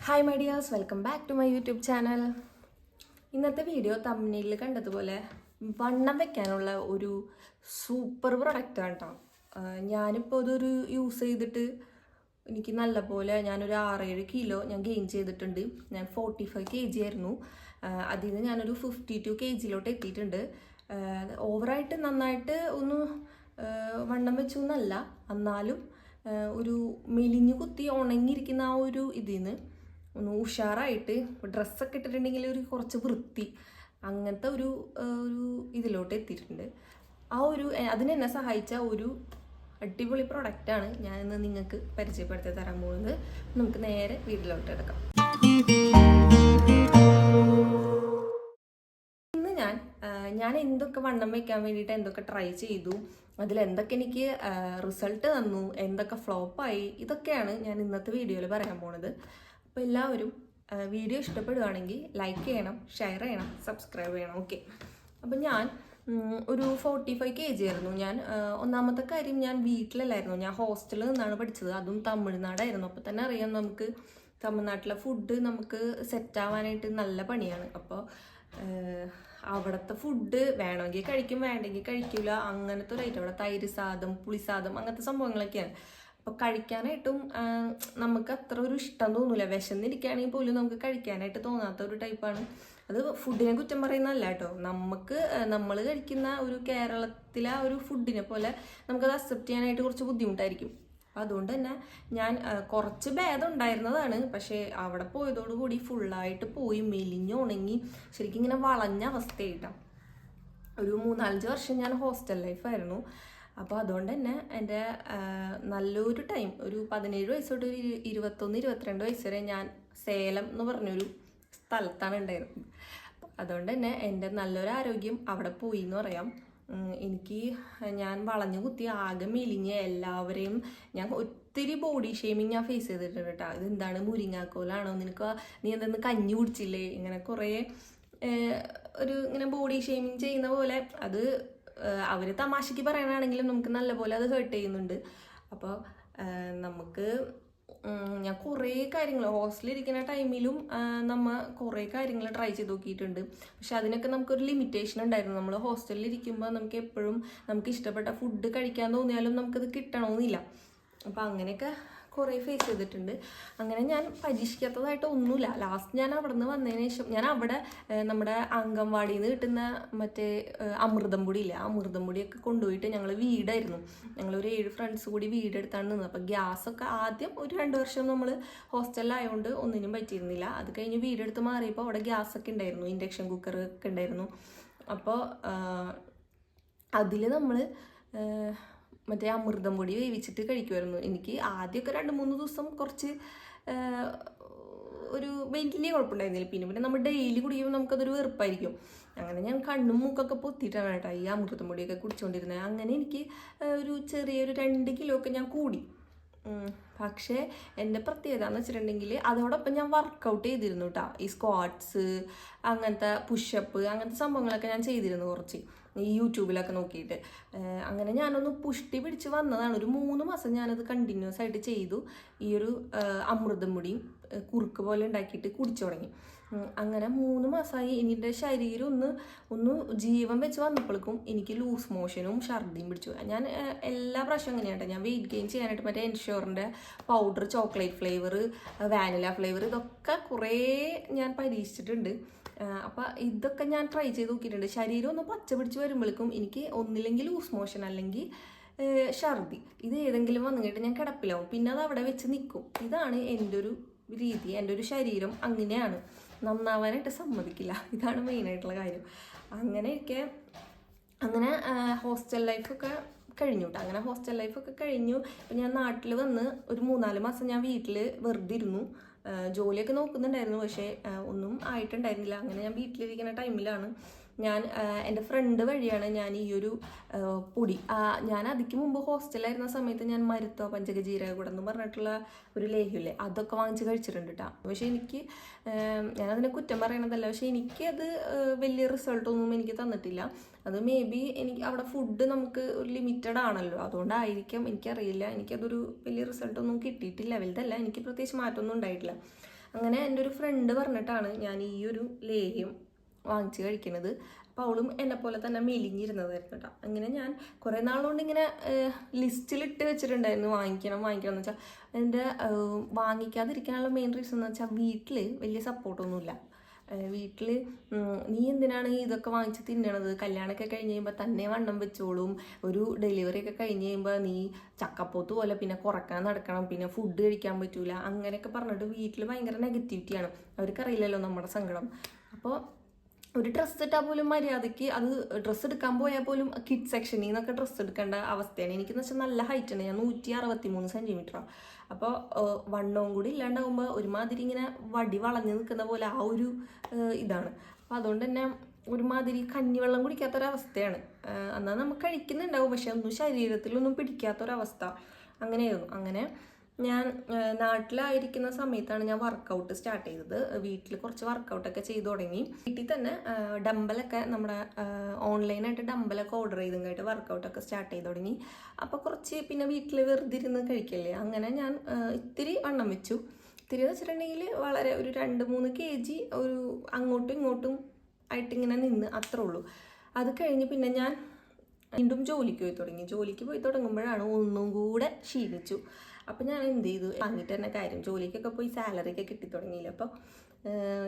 Hi my dears, welcome back to my YouTube channel. ഇന്നത്തെ video തമ്പനെയിലിൽ കണ്ടതുപോലെ വണ്ണം വെക്കാനുള്ള ഒരു സൂപ്പർ പ്രൊഡക്റ്റാണ് കേട്ടോ. ഞാനിപ്പോൾ ഇതൊരു യൂസ് ചെയ്തിട്ട് എനിക്ക് നല്ലപോലെ ഞാനൊരു 6-7 കിലോ ഞാൻ ഗെയിൻ ചെയ്തിട്ടുണ്ട്. ഞാൻ 45 kg ആയിരുന്നു. അതിൽ നിന്ന് ഞാനൊരു 52 kg എത്തിയിട്ടുണ്ട്. ഓവറായിട്ട് നന്നായിട്ട് ഒന്ന് വണ്ണം വെച്ചു എന്നല്ല, എന്നാലും ഒരു മെലിഞ്ഞു കുത്തി ഉണങ്ങിയിരിക്കുന്ന ആ ഒരു ഇതിൽ നിന്ന് ഒന്ന് ഉഷാറായിട്ട് ഡ്രസ്സൊക്കെ ഇട്ടിട്ടുണ്ടെങ്കിൽ ഒരു കുറച്ച് വൃത്തി അങ്ങനത്തെ ഒരു ഇതിലോട്ട് എത്തിയിട്ടുണ്ട്. അതിനെന്നെ സഹായിച്ച ഒരു അടിപൊളി പ്രൊഡക്റ്റാണ് ഞാനിന്ന് നിങ്ങൾക്ക് പരിചയപ്പെടുത്തി തരാൻ പോകുന്നത്. നമുക്ക് നേരെ വീട്ടിലോട്ട് എടുക്കാം. ഇന്ന് ഞാൻ എന്തൊക്കെ വണ്ണം വയ്ക്കാൻ വേണ്ടിയിട്ട് എന്തൊക്കെ ട്രൈ ചെയ്തു, അതിലെന്തൊക്കെ എനിക്ക് റിസൾട്ട് തന്നു, എന്തൊക്കെ ഫ്ലോപ്പായി, ഇതൊക്കെയാണ് ഞാൻ ഇന്നത്തെ വീഡിയോയിൽ പറയാൻ പോണത്. അപ്പോൾ എല്ലാവരും വീഡിയോ ഇഷ്ടപ്പെടുകയാണെങ്കിൽ ലൈക്ക് ചെയ്യണം, ഷെയർ ചെയ്യണം, സബ്സ്ക്രൈബ് ചെയ്യണം. ഓക്കെ. അപ്പം ഞാൻ ഒരു 45 kg ആയിരുന്നു. ഞാൻ ഒന്നാമത്തെ കാര്യം, ഞാൻ വീട്ടിലല്ലായിരുന്നു, ഞാൻ ഹോസ്റ്റലിൽ നിന്നാണ് പഠിച്ചത്. അതും തമിഴ്നാടായിരുന്നു. അപ്പോൾ തന്നെ അറിയാം, നമുക്ക് തമിഴ്നാട്ടിലെ ഫുഡ് നമുക്ക് സെറ്റാവാനായിട്ട് നല്ല പണിയാണ്. അപ്പോൾ അവിടുത്തെ ഫുഡ് വേണമെങ്കിൽ കഴിക്കും, വേണ്ടെങ്കിൽ കഴിക്കില്ല, അങ്ങനത്തെ ഒരു ഐറ്റം. അവിടെ തൈര് സാദം, പുളിസാദം, അങ്ങനത്തെ സംഭവങ്ങളൊക്കെയാണ്. അപ്പോൾ കഴിക്കാനായിട്ടും നമുക്ക് അത്ര ഒരു ഇഷ്ടം തോന്നില്ല. വിശന്നിരിക്കുകയാണെങ്കിൽ പോലും നമുക്ക് കഴിക്കാനായിട്ട് തോന്നാത്ത ഒരു ടൈപ്പാണ്. അത് ഫുഡിനെ കുറ്റം പറയുന്നതല്ല കേട്ടോ. നമ്മൾ കഴിക്കുന്ന ഒരു കേരളത്തിലെ ഒരു ഫുഡിനെ പോലെ നമുക്കത് അക്സെപ്റ്റ് ചെയ്യാനായിട്ട് കുറച്ച് ബുദ്ധിമുട്ടായിരിക്കും. അപ്പം അതുകൊണ്ട് തന്നെ ഞാൻ കുറച്ച് ഭേദം ഉണ്ടായിരുന്നതാണ്. പക്ഷേ അവിടെ പോയതോടുകൂടി ഫുള്ളായിട്ട് പോയി മെലിഞ്ഞ് ഉണങ്ങി ശരിക്കും ഇങ്ങനെ വളഞ്ഞ അവസ്ഥയായിട്ടാണ്. ഒരു 3-5 വർഷം ഞാൻ ഹോസ്റ്റൽ ലൈഫായിരുന്നു. അപ്പോൾ അതുകൊണ്ട് തന്നെ എൻ്റെ നല്ലൊരു ടൈം, ഒരു 17 വയസ്സ് തൊട്ട് 21-22 വയസ്സ് വരെ ഞാൻ സേലം എന്ന് പറഞ്ഞൊരു സ്ഥലത്താണ് ഉണ്ടായിരുന്നത്. അതുകൊണ്ട് തന്നെ എൻ്റെ നല്ലൊരു ആരോഗ്യം അവിടെ പോയി എന്ന് പറയാം. ഞാൻ വളഞ്ഞു കുത്തി ആകെ മെലിഞ്ഞ് എല്ലാവരെയും ഞാൻ ഒത്തിരി ബോഡി ഷേമിങ് ഞാൻ ഫേസ് ചെയ്തിട്ടുണ്ട് കേട്ടോ. ഇതെന്താണ്, മുരിങ്ങാക്കോലാണോ, നീ എന്തെന്ന് കഞ്ഞി കുടിച്ചില്ലേ, ഇങ്ങനെ കുറേ ഇങ്ങനെ ബോഡി ഷേമിങ് ചെയ്യുന്ന പോലെ. അത് അവർ തമാശയ്ക്ക് പറയാനാണെങ്കിലും നമുക്ക് നല്ലപോലെ അത് ഹേർട്ട് ചെയ്യുന്നുണ്ട്. അപ്പോൾ ഞാൻ കുറേ കാര്യങ്ങൾ ഹോസ്റ്റലിരിക്കുന്ന ടൈമിലും കുറേ കാര്യങ്ങൾ ട്രൈ ചെയ്ത് നോക്കിയിട്ടുണ്ട്. പക്ഷെ അതിനൊക്കെ നമുക്കൊരു ലിമിറ്റേഷൻ ഉണ്ടായിരുന്നു. നമ്മൾ ഹോസ്റ്റലിൽ ഇരിക്കുമ്പോൾ നമുക്ക് എപ്പോഴും നമുക്ക് ഇഷ്ടപ്പെട്ട ഫുഡ് കഴിക്കാൻ തോന്നിയാലും നമുക്കത് കിട്ടണമെന്നില്ല. അപ്പോൾ അങ്ങനെയൊക്കെ കുറേ ഫേസ് ചെയ്തിട്ടുണ്ട്. അങ്ങനെ ഞാൻ പരീക്ഷിക്കാത്തതായിട്ട് ഒന്നുമില്ല. ലാസ്റ്റ് ഞാൻ അവിടെ നിന്ന് വന്നതിന് ശേഷം ഞാൻ അവിടെ നമ്മുടെ അംഗൻവാടിയിൽ നിന്ന് കിട്ടുന്ന മറ്റേ അമൃതം പൊടിയില്ലേ, അമൃതം പൊടിയൊക്കെ കൊണ്ടുപോയിട്ട് ഞങ്ങളൊരു 7 ഫ്രണ്ട്സ് കൂടി വീടെടുത്താണ് നിന്നത്. അപ്പോൾ ഗ്യാസൊക്കെ ആദ്യം ഒരു 2 വർഷം നമ്മൾ ഹോസ്റ്റലിലായതുകൊണ്ട് ഒന്നിനും പറ്റിയിരുന്നില്ല. അത് കഴിഞ്ഞ് വീടെടുത്ത് മാറിയപ്പോൾ അവിടെ ഗ്യാസൊക്കെ ഉണ്ടായിരുന്നു, ഇൻഡക്ഷൻ കുക്കർ ഒക്കെ ഉണ്ടായിരുന്നു. അപ്പോൾ അതിൽ നമ്മൾ മറ്റേ അമൃതം പൊടി വേവിച്ചിട്ട് കഴിക്കുമായിരുന്നു. എനിക്ക് ആദ്യമൊക്കെ 2-3 ദിവസം കുറച്ച് ഒരു വലിയ കുഴപ്പമുണ്ടായിരുന്നില്ല. പിന്നെ നമ്മൾ ഡെയിലി കുടിക്കുമ്പോൾ നമുക്കതൊരു വെറുപ്പായിരിക്കും. അങ്ങനെ ഞാൻ കണ്ണും മൂക്കൊക്കെ പൊത്തിയിട്ടാണ് കേട്ടോ ഈ അമൃതം പൊടിയൊക്കെ കുടിച്ചുകൊണ്ടിരുന്നത്. അങ്ങനെ എനിക്ക് ഒരു ചെറിയൊരു 2 കിലോ ഒക്കെ ഞാൻ കൂടി. പക്ഷേ എൻ്റെ പ്രത്യേകത എന്ന് വെച്ചിട്ടുണ്ടെങ്കിൽ അതോടൊപ്പം ഞാൻ വർക്കൗട്ട് ചെയ്തിരുന്നു കേട്ടോ. ഈ സ്ക്വാട്ട്സ്, അങ്ങനത്തെ പുഷപ്പ്, അങ്ങനത്തെ സംഭവങ്ങളൊക്കെ ഞാൻ ചെയ്തിരുന്നു കുറച്ച് ഈ യൂട്യൂബിലൊക്കെ നോക്കിയിട്ട്. അങ്ങനെ ഞാനൊന്ന് പുഷ്ടി പിടിച്ച് വന്നതാണ്. ഒരു 3 മാസം ഞാനത് കണ്ടിന്യൂസ് ആയിട്ട് ചെയ്തു. ഈ ഒരു അമൃതം പൊടിയും കുറുക്ക് പോലെ ഉണ്ടാക്കിയിട്ട് കുടിച്ചു തുടങ്ങി. അങ്ങനെ 3 മാസമായി. എൻ്റെ ശരീരം ഒന്ന് ജീവൻ വെച്ച് വന്നപ്പോഴേക്കും എനിക്ക് ലൂസ് മോഷനും ഛർദിയും പിടിച്ചു. ഞാൻ എല്ലാ പ്രാവശ്യവും അങ്ങനെയാണ്. ഞാൻ വെയിറ്റ് ഗെയിൻ ചെയ്യാനായിട്ട് മറ്റേ എൻഷോറിൻ്റെ powder, chocolate flavour, vanilla flavour, ഇതൊക്കെ കുറേ ഞാൻ പരീക്ഷിച്ചിട്ടുണ്ട്. അപ്പം ഇതൊക്കെ ഞാൻ ട്രൈ ചെയ്ത് നോക്കിയിട്ടുണ്ട്. ശരീരം ഒന്ന് പച്ച പിടിച്ച് വരുമ്പോഴേക്കും എനിക്ക് ഒന്നില്ലെങ്കിൽ ലൂസ് മോഷൻ അല്ലെങ്കിൽ ഛർദി, ഇത് ഏതെങ്കിലും വന്നിട്ട് ഞാൻ കിടപ്പിലാവും. പിന്നെ അത് അവിടെ വെച്ച് നിൽക്കും. ഇതാണ് എൻ്റെ ഒരു രീതി. എൻ്റെ ഒരു ശരീരം അങ്ങനെയാണ്, നന്നാവാനായിട്ട് സമ്മതിക്കില്ല. ഇതാണ് മെയിനായിട്ടുള്ള കാര്യം. അങ്ങനെ ഹോസ്റ്റൽ ലൈഫൊക്കെ കഴിഞ്ഞു കേട്ടോ. അങ്ങനെ ഹോസ്റ്റൽ ലൈഫൊക്കെ കഴിഞ്ഞു. ഇപ്പം ഞാൻ നാട്ടിൽ വന്ന് ഒരു 3-4 മാസം ഞാൻ വീട്ടിൽ വെറുതെ ഇരുന്നു. ജോലിയൊക്കെ നോക്കുന്നുണ്ടായിരുന്നു, പക്ഷേ ഒന്നും ആയിട്ടുണ്ടായിരുന്നില്ല. അങ്ങനെ ഞാൻ വീട്ടിലിരിക്കുന്ന ടൈമിലാണ് എൻ്റെ ഫ്രണ്ട് വഴിയാണ് ഞാൻ ഈ ഒരു പൊടി, ഞാൻ അതിക്ക് മുമ്പ് ഹോസ്റ്റലായിരുന്ന സമയത്ത് ഞാൻ മരുത്തോ പഞ്ചകജീരകൂടം എന്ന് പറഞ്ഞിട്ടുള്ള ഒരു ലേഹ്യമില്ലേ, അതൊക്കെ വാങ്ങിച്ച് കഴിച്ചിട്ടുണ്ട് കേട്ടോ. പക്ഷേ ഞാനതിനെ കുറ്റം പറയണതല്ല, പക്ഷേ എനിക്കത് വലിയ റിസൾട്ടൊന്നും എനിക്ക് തന്നിട്ടില്ല. അത് മേ ബി എനിക്ക് അവിടെ ഫുഡ് നമുക്ക് ഒരു ലിമിറ്റഡ് ആണല്ലോ, അതുകൊണ്ടായിരിക്കാം, എനിക്കറിയില്ല. എനിക്കതൊരു വലിയ റിസൾട്ടൊന്നും കിട്ടിയിട്ടില്ല. വലുതല്ല, എനിക്ക് പ്രത്യേകിച്ച് മാറ്റമൊന്നും ഉണ്ടായിട്ടില്ല. അങ്ങനെ എൻ്റെ ഒരു ഫ്രണ്ട് പറഞ്ഞിട്ടാണ് ഞാൻ ഈ ഒരു ലേഹ്യം വാങ്ങിച്ച് കഴിക്കുന്നത്. അപ്പോൾ അവളും എന്നെ പോലെ തന്നെ മെലിഞ്ഞിരുന്നതായിരുന്നു കേട്ടോ. അങ്ങനെ ഞാൻ കുറേ നാളുകൊണ്ട് ഇങ്ങനെ ലിസ്റ്റിലിട്ട് വെച്ചിട്ടുണ്ടായിരുന്നു വാങ്ങിക്കണം എന്ന് വെച്ചാൽ. എൻ്റെ വാങ്ങിക്കാതിരിക്കാനുള്ള മെയിൻ റീസൺ എന്ന് വെച്ചാൽ വീട്ടിൽ വലിയ സപ്പോർട്ടൊന്നുമില്ല. വീട്ടിൽ നീ എന്തിനാണ് ഇതൊക്കെ വാങ്ങിച്ച് തിന്നണത്, കല്യാണമൊക്കെ കഴിഞ്ഞ് കഴിയുമ്പോൾ തന്നെ വണ്ണം വെച്ചോളും, ഒരു ഡെലിവറി ഒക്കെ കഴിഞ്ഞ് കഴിയുമ്പോൾ നീ ചക്കപ്പോത്ത് പോലെ പിന്നെ കുറക്കാൻ നടക്കണം, പിന്നെ ഫുഡ് കഴിക്കാൻ പറ്റൂല, അങ്ങനെയൊക്കെ പറഞ്ഞിട്ട് വീട്ടിൽ ഭയങ്കര നെഗറ്റിവിറ്റിയാണ്. അവർക്കറിയില്ലല്ലോ നമ്മുടെ സങ്കടം. അപ്പോൾ ഒരു ഡ്രസ്സ് ഇട്ടാൽ പോലും മര്യാദയ്ക്ക് അത് ഡ്രസ്സ് എടുക്കാൻ പോയാൽ പോലും കിഡ് സെക്ഷനിൽ നിന്നൊക്കെ ഡ്രസ്സ് എടുക്കേണ്ട അവസ്ഥയാണ്. എനിക്കെന്ന് വെച്ചാൽ നല്ല ഹൈറ്റാണ്, ഞാൻ 163 സെൻറ്റിമീറ്ററാണ്. അപ്പോൾ വണ്ണവും കൂടി ഇല്ലാണ്ടാകുമ്പോൾ ഒരുമാതിരി ഇങ്ങനെ വടി വളഞ്ഞ് നിൽക്കുന്ന പോലെ ആ ഒരു ഇതാണ്. അപ്പോൾ അതുകൊണ്ട് തന്നെ ഒരുമാതിരി കഞ്ഞിവെള്ളം കുടിക്കാത്തൊരവസ്ഥയാണ്. എന്നാൽ നമുക്ക് കഴിക്കുന്നുണ്ടാവും, പക്ഷെ ഒന്നും ശരീരത്തിലൊന്നും പിടിക്കാത്തൊരവസ്ഥ അങ്ങനെയായിരുന്നു. അങ്ങനെ ഞാൻ നാട്ടിലായിരിക്കുന്ന സമയത്താണ് ഞാൻ വർക്കൗട്ട് സ്റ്റാർട്ട് ചെയ്തത്. വീട്ടിൽ കുറച്ച് വർക്കൗട്ടൊക്കെ ചെയ്തു തുടങ്ങി. വീട്ടിൽ തന്നെ ഡമ്പലൊക്കെ നമ്മുടെ ഓൺലൈനായിട്ട് ഡമ്പലൊക്കെ ഓർഡർ ചെയ്തങ്ങായിട്ട് വർക്കൗട്ടൊക്കെ സ്റ്റാർട്ട് ചെയ്ത് തുടങ്ങി. അപ്പോൾ കുറച്ച് പിന്നെ വീട്ടിൽ വെറുതെ ഇരുന്ന് കഴിക്കല്ലേ, അങ്ങനെ ഞാൻ ഇത്തിരി വണ്ണം വെച്ചു. ഇത്തിരി വെച്ചിട്ടുണ്ടെങ്കിൽ വളരെ ഒരു 2-3 kg ഒരു അങ്ങോട്ടും ഇങ്ങോട്ടും ആയിട്ടിങ്ങനെ നിന്ന്, അത്രേ ഉള്ളൂ. അത് കഴിഞ്ഞ് പിന്നെ ഞാൻ വീണ്ടും ജോലിക്ക് പോയി തുടങ്ങി. ജോലിക്ക് പോയി തുടങ്ങുമ്പോഴാണ് ഒന്നും കൂടെ ക്ഷീണിച്ചു. അപ്പം ഞാൻ എന്ത് ചെയ്തു, വാങ്ങിയിട്ട് തന്നെ കാര്യം, ജോലിക്കൊക്കെ പോയി സാലറിയൊക്കെ കിട്ടി തുടങ്ങിയില്ല. അപ്പോൾ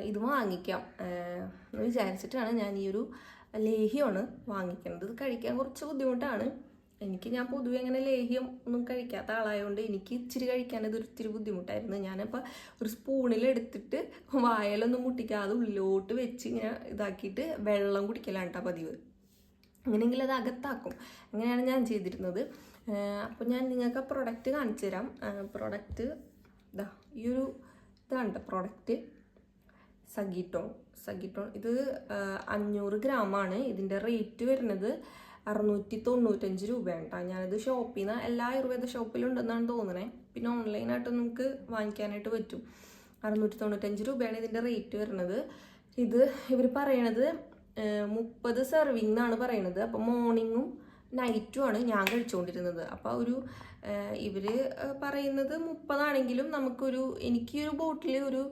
ഇത് വാങ്ങിക്കാം എന്ന് വിചാരിച്ചിട്ടാണ് ഞാൻ ഈ ഒരു ലേഹ്യമാണ് വാങ്ങിക്കുന്നത്. ഇത് കഴിക്കാൻ കുറച്ച് ബുദ്ധിമുട്ടാണ് എനിക്ക്. ഞാൻ പൊതുവെ അങ്ങനെ ലേഹ്യം ഒന്നും കഴിക്കാത്ത ആളായതുകൊണ്ട് എനിക്ക് ഇച്ചിരി കഴിക്കാൻ ഇതൊരു ഇത്തിരി ബുദ്ധിമുട്ടായിരുന്നു. ഞാനിപ്പോൾ ഒരു സ്പൂണിലെടുത്തിട്ട് വായലൊന്നും മുട്ടിക്കാതെ ഉള്ളിലോട്ട് വെച്ച് ഇങ്ങനെ ഇതാക്കിയിട്ട് വെള്ളം കുടിക്കലാണ് കേട്ടോ പതിവ്. അങ്ങനെയെങ്കിൽ അത് അകത്താക്കും. അങ്ങനെയാണ് ഞാൻ ചെയ്തിരുന്നത്. അപ്പോൾ ഞാൻ നിങ്ങൾക്ക് പ്രൊഡക്റ്റ് കാണിച്ചു തരാം. പ്രൊഡക്റ്റ് ഇതാ ഈ ഒരു ഇതാണ് പ്രൊഡക്റ്റ്, സഗിട്ടോൺ. ഇത് 500 ഗ്രാമാണ്. ഇതിൻ്റെ റേറ്റ് വരുന്നത് 695 രൂപയാണ് കേട്ടോ. ഞാനിത് ഷോപ്പിൽ നിന്ന്, എല്ലാ ആയുർവേദ ഷോപ്പിലും ഉണ്ടെന്നാണ് തോന്നണേ, പിന്നെ ഓൺലൈനായിട്ട് നമുക്ക് വാങ്ങിക്കാനായിട്ട് പറ്റും. 695 രൂപയാണ് ഇതിൻ്റെ റേറ്റ് വരുന്നത്. ഇത് ഇവർ പറയണത് 30 സെർവിങ് എന്നാണ് പറയണത്. അപ്പോൾ മോർണിംഗും നൈറ്റുമാണ് ഞാൻ കഴിച്ചുകൊണ്ടിരുന്നത്. അപ്പോൾ ഒരു ഇവർ പറയുന്നത് 30 ആണെങ്കിലും എനിക്ക് ഒരു ബോട്ടിൽ ഒരു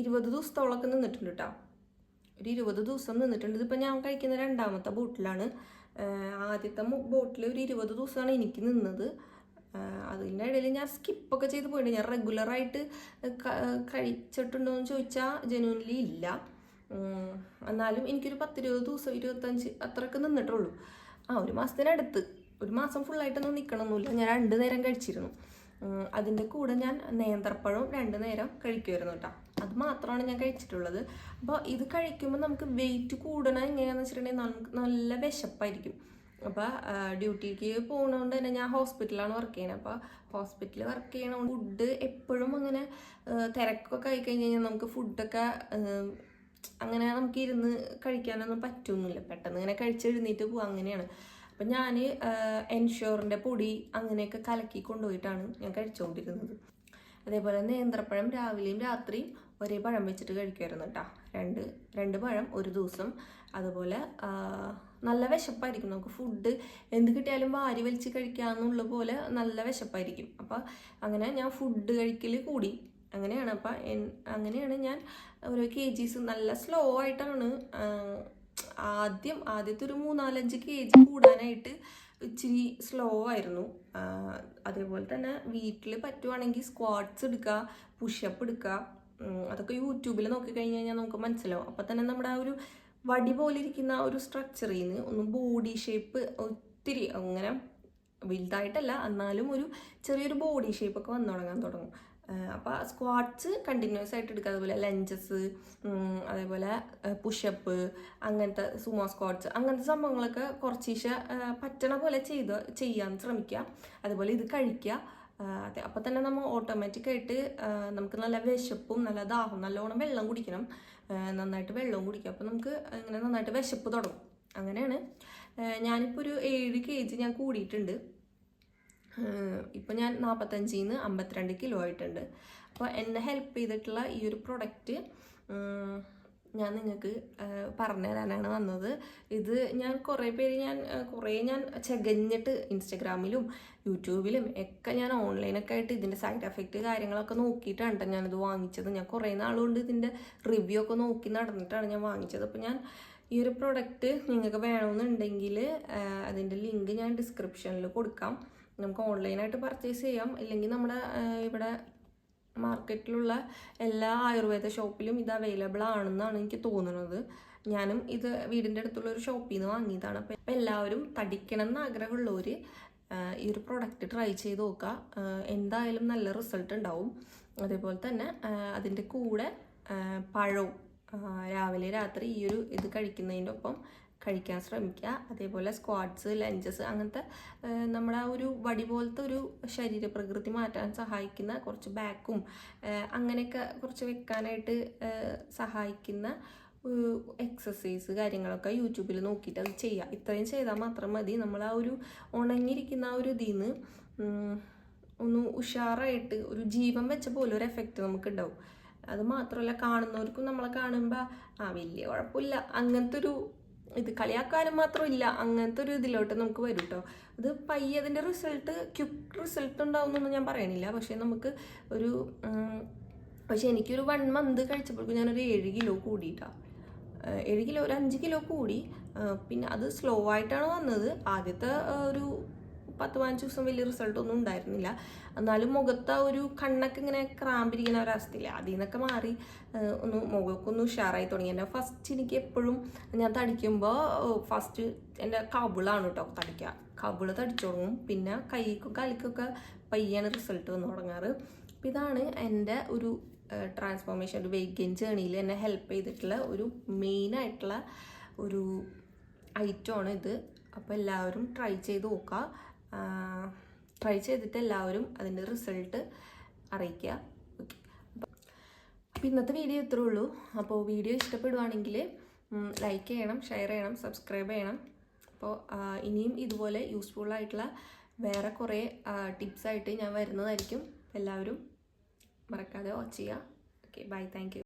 20 ദിവസത്തോളമൊക്കെ നിന്നിട്ടുണ്ട് കേട്ടോ. ഒരു 20 ദിവസം നിന്നിട്ടുണ്ട്. ഇതിപ്പോൾ ഞാൻ കഴിക്കുന്ന 2ാമത്തെ ബോട്ടിലാണ്. ആദ്യത്തെ ബോട്ടിൽ ഒരു 20 ദിവസമാണ് എനിക്ക് നിന്നത്. അതിൻ്റെ ഇടയിൽ ഞാൻ സ്കിപ്പൊക്കെ ചെയ്ത് പോയിട്ടുണ്ട്. ഞാൻ റെഗുലറായിട്ട് കഴിച്ചിട്ടുണ്ടോ എന്ന് ചോദിച്ചാൽ ജെന്യൂൻലി ഇല്ല. എന്നാലും എനിക്കൊരു 10-20 ദിവസം, 25 അത്രയൊക്കെ നിന്നിട്ടുള്ളൂ. ഒരു മാസത്തിനടുത്ത്, ഒരു മാസം ഫുള്ളായിട്ടൊന്നും നിൽക്കണമെന്നില്ല. ഞാൻ 2 നേരം കഴിച്ചിരുന്നു. അതിൻ്റെ കൂടെ ഞാൻ നേന്ത്രപ്പഴവും 2 നേരം കഴിക്കുമായിരുന്നു കേട്ടോ. അത് മാത്രമാണ് ഞാൻ കഴിച്ചിട്ടുള്ളത്. അപ്പോൾ ഇത് കഴിക്കുമ്പോൾ നമുക്ക് വെയിറ്റ് കൂടണം എങ്ങനെയാണെന്ന് വെച്ചിട്ടുണ്ടെങ്കിൽ നല്ല വിശപ്പായിരിക്കും. അപ്പോൾ ഡ്യൂട്ടിക്ക് പോകുന്നതുകൊണ്ട് തന്നെ ഞാൻ ഹോസ്പിറ്റലാണ് വർക്ക് ചെയ്യുന്നത്. അപ്പോൾ ഹോസ്പിറ്റലിൽ വർക്ക് ചെയ്യണതുകൊണ്ട് ഫുഡ് എപ്പോഴും അങ്ങനെ തിരക്കൊക്കെ ആയി കഴിഞ്ഞ് കഴിഞ്ഞാൽ നമുക്ക് ഫുഡൊക്കെ അങ്ങനെ നമുക്ക് ഇരുന്ന് കഴിക്കാനൊന്നും പറ്റുന്നില്ല. പെട്ടെന്ന് ഇങ്ങനെ കഴിച്ചെഴുന്നേറ്റ് പോകും, അങ്ങനെയാണ്. അപ്പം ഞാൻ എൻഷോറിൻ്റെ പൊടി അങ്ങനെയൊക്കെ കലക്കി കൊണ്ടുപോയിട്ടാണ് ഞാൻ കഴിച്ചുകൊണ്ടിരുന്നത്. അതേപോലെ നേന്ത്രപ്പഴം രാവിലെയും രാത്രിയും ഒരേ പഴം വെച്ചിട്ട് കഴിക്കുമായിരുന്നു കേട്ടോ. 2 പഴം ഒരു ദിവസം. അതുപോലെ നല്ല വിശപ്പായിരിക്കും, നമുക്ക് ഫുഡ് എന്ത് കിട്ടിയാലും വാരി വലിച്ച് കഴിക്കാമെന്നുള്ള പോലെ നല്ല വിശപ്പായിരിക്കും. അപ്പം അങ്ങനെ ഞാൻ ഫുഡ് കഴിക്കൽ കൂടി. അങ്ങനെയാണ്. അപ്പം അങ്ങനെയാണ് ഞാൻ ഓരോ kgs നല്ല സ്ലോ ആയിട്ടാണ് ആദ്യത്തെ ഒരു 3-4-5 kg കൂടാനായിട്ട് ഇച്ചിരി സ്ലോ ആയിരുന്നു. അതേപോലെ തന്നെ വീട്ടിൽ പറ്റുവാണെങ്കിൽ സ്ക്വാട്ട്സ് എടുക്കുക, പുഷപ്പ് എടുക്കുക, അതൊക്കെ യൂട്യൂബിൽ നോക്കിക്കഴിഞ്ഞ് കഴിഞ്ഞാൽ നമുക്ക് മനസ്സിലാവും. അപ്പം തന്നെ നമ്മുടെ ആ ഒരു വടി പോലെ ഇരിക്കുന്ന ആ ഒരു സ്ട്രക്ചറിൽ നിന്ന് ഒന്ന് ബോഡി ഷേപ്പ് ഒത്തിരി അങ്ങനെ വലുതായിട്ടല്ല, എന്നാലും ഒരു ചെറിയൊരു ബോഡി ഷേപ്പൊക്കെ വന്നു തുടങ്ങും. അപ്പോൾ സ്ക്വാട്ട്സ് കണ്ടിന്യൂസ് ആയിട്ട് എടുക്കുക. അതുപോലെ ലഞ്ചസ്, അതേപോലെ പുഷപ്പ്, അങ്ങനത്തെ സുമോ സ്ക്വാട്ട്സ്, അങ്ങനത്തെ സംഭവങ്ങളൊക്കെ കുറച്ചീശ പറ്റണ പോലെ ചെയ്യാൻ ശ്രമിക്കുക. അതുപോലെ ഇത് കഴിക്കുക. അതെ, അപ്പോൾ തന്നെ നമ്മൾ ഓട്ടോമാറ്റിക്കായിട്ട് നമുക്ക് നല്ല വിശപ്പും നല്ല ദാഹവും, നല്ലോണം വെള്ളം കുടിക്കണം, നന്നായിട്ട് വെള്ളവും കുടിക്കുക. അപ്പോൾ നമുക്ക് ഇങ്ങനെ നന്നായിട്ട് വിശപ്പ് തുടങ്ങും. അങ്ങനെയാണ്. ഞാനിപ്പോൾ ഒരു 7 kg ഞാൻ കൂടിയിട്ടുണ്ട്. ഇപ്പം ഞാൻ 45-ന്ന് 52 കിലോ ആയിട്ടുണ്ട്. അപ്പോൾ എന്നെ ഹെൽപ്പ് ചെയ്തിട്ടുള്ള ഈ ഒരു പ്രൊഡക്റ്റ് ഞാൻ നിങ്ങൾക്ക് പറഞ്ഞു തരാനാണ് വന്നത്. ഇത് ഞാൻ കുറേ ചകഞ്ഞിട്ട് ഇൻസ്റ്റഗ്രാമിലും യൂട്യൂബിലും ഒക്കെ ഞാൻ ഓൺലൈനൊക്കെ ആയിട്ട് ഇതിൻ്റെ സൈഡ് എഫക്റ്റ് കാര്യങ്ങളൊക്കെ നോക്കിയിട്ടാണ് ഞാനിത് വാങ്ങിച്ചത്. ഞാൻ കുറേ നാളുകൊണ്ട് ഇതിൻ്റെ റിവ്യൂ ഒക്കെ നോക്കി നടന്നിട്ടാണ് ഞാൻ വാങ്ങിച്ചത്. അപ്പോൾ ഞാൻ ഈ ഒരു പ്രൊഡക്റ്റ് നിങ്ങൾക്ക് വേണമെന്നുണ്ടെങ്കിൽ അതിൻ്റെ ലിങ്ക് ഞാൻ ഡിസ്ക്രിപ്ഷനിൽ കൊടുക്കാം. നമുക്ക് ഓൺലൈനായിട്ട് പർച്ചേസ് ചെയ്യാം, ഇല്ലെങ്കിൽ നമ്മുടെ ഇവിടെ മാർക്കറ്റിലുള്ള എല്ലാ ആയുർവേദ ഷോപ്പിലും ഇത് അവൈലബിൾ ആണെന്നാണ് എനിക്ക് തോന്നുന്നത്. ഞാനും ഇത് വീടിൻ്റെ അടുത്തുള്ള ഒരു ഷോപ്പിൽ നിന്ന് വാങ്ങിയതാണ്. അപ്പോൾ എല്ലാവരും തടിക്കണം എന്ന് ആഗ്രഹമുള്ളവർ ഈ ഒരു പ്രൊഡക്റ്റ് ട്രൈ ചെയ്ത് നോക്കുക. എന്തായാലും നല്ല റിസൾട്ട് ഉണ്ടാവും. അതേപോലെ തന്നെ അതിൻ്റെ കൂടെ പഴവും രാവിലെ രാത്രി ഈ ഒരു ഇത് കഴിക്കുന്നതിൻ്റെ ഒപ്പം കഴിക്കാൻ ശ്രമിക്കുക. അതേപോലെ സ്ക്വാഡ്സ്, ലഞ്ചസ്, അങ്ങനത്തെ നമ്മുടെ ആ ഒരു വടി പോലത്തെ ഒരു ശരീരപ്രകൃതി മാറ്റാൻ സഹായിക്കുന്ന കുറച്ച് ബാക്കും അങ്ങനെയൊക്കെ കുറച്ച് വെക്കാനായിട്ട് സഹായിക്കുന്ന എക്സസൈസ് കാര്യങ്ങളൊക്കെ യൂട്യൂബിൽ നോക്കിയിട്ട് അത് ചെയ്യുക. ഇത്രയും ചെയ്താൽ മാത്രം മതി. നമ്മൾ ആ ഒരു ഉണങ്ങിയിരിക്കുന്ന ആ ഒരു ഇതിൽ നിന്ന് ഒന്ന് ഉഷാറായിട്ട് ഒരു ജീവൻ വെച്ച പോലെ ഒരു എഫക്റ്റ് നമുക്ക് ഉണ്ടാവും. അത് മാത്രമല്ല, കാണുന്നവർക്കും നമ്മളെ കാണുമ്പോൾ വലിയ കുഴപ്പമില്ല അങ്ങനത്തെ ഒരു ഇത് കളിയാക്കാനും മാത്രമില്ല, അങ്ങനത്തെ ഒരു ഇതിലോട്ട് നമുക്ക് വരും കേട്ടോ. അത് പയ്യെ അതിൻ്റെ ക്വിക്ക് റിസൾട്ട് ഉണ്ടാവുമെന്നൊന്നും ഞാൻ പറയണില്ല. പക്ഷെ എനിക്കൊരു 1 മന്ത് കഴിച്ചപ്പോഴേക്കും ഞാനൊരു 7 കിലോ കൂടിയിട്ടാണ്. 7 കിലോ, ഒരു 5 കിലോ കൂടി. പിന്നെ അത് സ്ലോ ആയിട്ടാണ് വന്നത്. ആദ്യത്തെ ഒരു 10-15 ദിവസം വലിയ റിസൾട്ടൊന്നും ഉണ്ടായിരുന്നില്ല. എന്നാലും മുഖത്ത് ഒരു കണ്ണൊക്കെ ഇങ്ങനെ ക്രാമ്പിരിക്കുന്ന ഒരവസ്ഥയില്ല, അതിൽ നിന്നൊക്കെ മാറി മുഖമൊക്കെ ഒന്ന് ഉഷാറായി തുടങ്ങി. എൻ്റെ ഫസ്റ്റ് എനിക്ക് എപ്പോഴും ഞാൻ തടിക്കുമ്പോൾ ഫസ്റ്റ് എൻ്റെ കവിളാണ് കേട്ടോ തടിക്കുക. കവിള് തടിച്ചു തുടങ്ങും, പിന്നെ കൈക്കും കാലിക്കൊക്കെ പയ്യാണ് റിസൾട്ട് വന്ന് തുടങ്ങാറ്. അപ്പം ഇതാണ് എൻ്റെ ഒരു ട്രാൻസ്ഫോർമേഷൻ, ഒരു വെയിറ്റ് ഗെയിൻ ജേണിയിൽ എന്നെ ഹെൽപ്പ് ചെയ്തിട്ടുള്ള ഒരു മെയിനായിട്ടുള്ള ഒരു ഐറ്റമാണ് ഇത്. അപ്പോൾ എല്ലാവരും ട്രൈ ചെയ്ത് നോക്കുക. ട്രൈ ചെയ്തിട്ട് എല്ലാവരും അതിൻ്റെ റിസൾട്ട് അറിയിക്കുക. ഓക്കെ, അപ്പോൾ ഇന്നത്തെ വീഡിയോ ഇത്രേ ഉള്ളൂ. അപ്പോൾ വീഡിയോ ഇഷ്ടപ്പെടുവാണെങ്കിൽ ലൈക്ക് ചെയ്യണം, ഷെയർ ചെയ്യണം, സബ്സ്ക്രൈബ് ചെയ്യണം. അപ്പോൾ ഇനിയും ഇതുപോലെ യൂസ്ഫുൾ ആയിട്ടുള്ള വേറെ കുറേ ടിപ്സായിട്ട് ഞാൻ വരുന്നതായിരിക്കും. എല്ലാവരും മറക്കാതെ വാച്ച് ചെയ്യുക. Okay, bye, thank U.